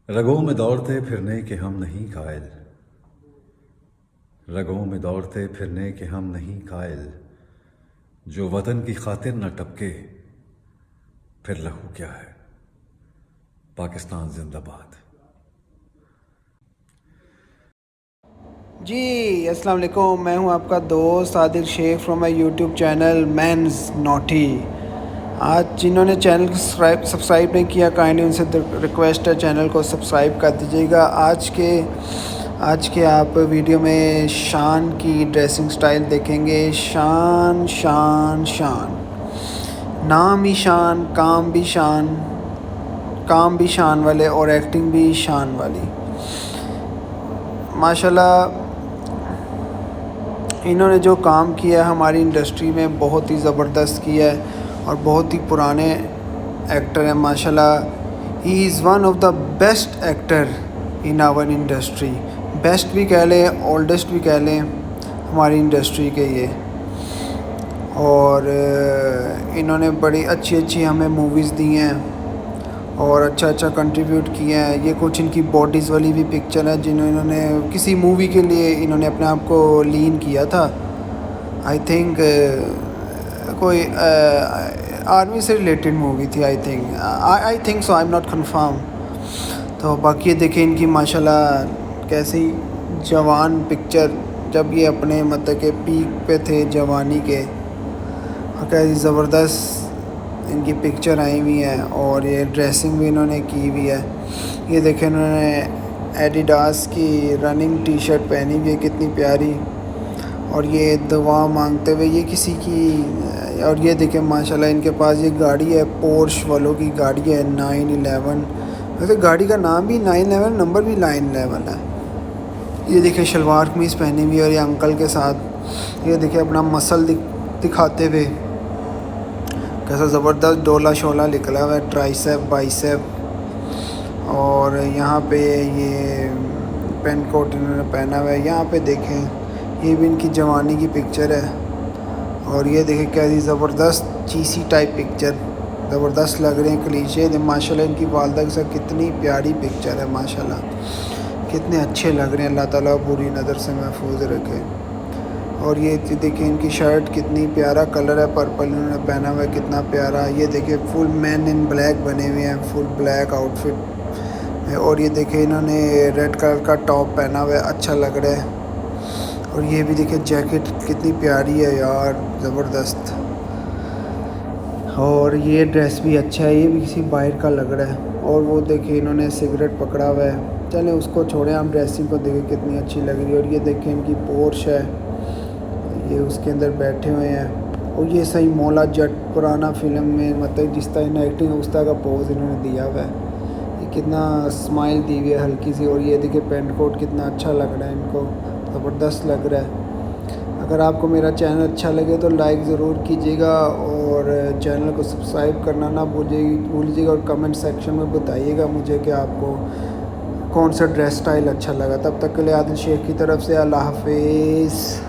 रगों में दौड़ते फिरने के हम नहीं कायल, रगों में दौड़ते फिरने के हम नहीं कायल। जो वतन की खातिर न टपके फिर लहू क्या है। पाकिस्तान जिंदाबाद। जी अस्सलाम वालेकुम, मैं हूं आपका दोस्त Adil Shaikh from my YouTube channel मैंस नॉटी। आज जिन्होंने चैनल को सब्सक्राइब नहीं किया, काइंडली उनसे रिक्वेस्ट है चैनल को सब्सक्राइब कर दीजिएगा। आज के आप वीडियो में शान की ड्रेसिंग स्टाइल देखेंगे। शान शान शान, नाम ही शान, काम भी शान वाले और एक्टिंग भी शान वाली। माशाल्लाह इन्होंने जो काम किया है हमारी इंडस्ट्री में बहुत ही ज़बरदस्त किया है और बहुत ही पुराने एक्टर हैं माशाल्लाह। He is one of the best actor in our industry. Best भी कह लें, ओल्डेस्ट भी कह लें हमारी इंडस्ट्री के ये। और इन्होंने बड़ी अच्छी हमें मूवीज़ दी हैं और अच्छा कंट्रीब्यूट किया है। ये कुछ इनकी बॉडीज़ वाली भी पिक्चर है जिन्होंने इन्होंने किसी मूवी के लिए इन्होंने अपने आप को लीन किया था। आई थिंक कोई आर्मी से रिलेटेड मूवी थी। I think so, I am not confirm. तो बाकी ये देखें इनकी माशाल्लाह कैसी जवान पिक्चर, जब ये अपने मतलब के पीक पे थे जवानी के, कैसी ज़बरदस्त इनकी पिक्चर आई हुई है। और ये ड्रेसिंग भी इन्होंने की हुई है। ये देखें इन्होंने एडिडास की रनिंग टी शर्ट पहनी हुई है, कितनी प्यारी। और ये दुआ मांगते हुए ये किसी की। और ये देखें माशाल्लाह इनके पास ये गाड़ी है, पोर्श वालों की गाड़ी है 911। वैसे गाड़ी का नाम भी 911, नंबर भी 911 है। ये देखें शलवार कमीज़ पहनी हुई है और ये अंकल के साथ ये देखें अपना मसल दिखाते हुए कैसा ज़बरदस्त डोला शोला निकला हुआ है, ट्राइसेप बाइसेप। और यहाँ पे ये पेन कोट इन्होंने पहना हुआ है। यहाँ पे देखें ये भी इनकी जवानी की पिक्चर है। और ये देखें कैसी ज़बरदस्त चीसी टाइप पिक्चर, ज़बरदस्त लग रहे हैं क्लीशे। माशाल्लाह इनकी वालदा के साथ कितनी प्यारी पिक्चर है माशाल्लाह, कितने अच्छे लग रहे हैं। अल्लाह ताला बुरी नज़र से महफूज रखे। और ये देखिए इनकी शर्ट कितनी प्यारा कलर है, पर्पल इन्होंने पहना हुआ है, कितना प्यारा। ये देखिए फुल मैन इन ब्लैक बने हुए हैं, फुल ब्लैक आउटफिट में। और ये देखिए इन्होंने रेड कलर का टॉप पहना हुआ है, अच्छा लग रहा है। और ये भी देखिए जैकेट कितनी प्यारी है यार, ज़बरदस्त। और ये ड्रेस भी अच्छा है, ये भी किसी बाहर का लग रहा है। और वो देखिए इन्होंने सिगरेट पकड़ा हुआ है। चलें उसको छोड़ें, हम ड्रेसिंग को देखें कितनी अच्छी लग रही है। और ये देखें इनकी पोर्श है, ये उसके अंदर बैठे हुए हैं। और ये सही मौला जट पुराना फिल्म में मतलब जिस तरह एक्टिंग उस तरह का पोज इन्होंने दिया हुआ है। ये कितना स्माइल दी हुई है हल्की सी। और ये देखिए पेंट कोट कितना अच्छा लग रहा है, इनको ज़बरदस्त लग रहा है। अगर आपको मेरा चैनल अच्छा लगे तो लाइक ज़रूर कीजिएगा और चैनल को सब्सक्राइब करना ना भूलिएगा। और कमेंट सेक्शन में बताइएगा मुझे कि आपको कौन सा ड्रेस स्टाइल अच्छा लगा। तब तक के लिए आदिल शेख की तरफ से अल्लाह हाफिज़।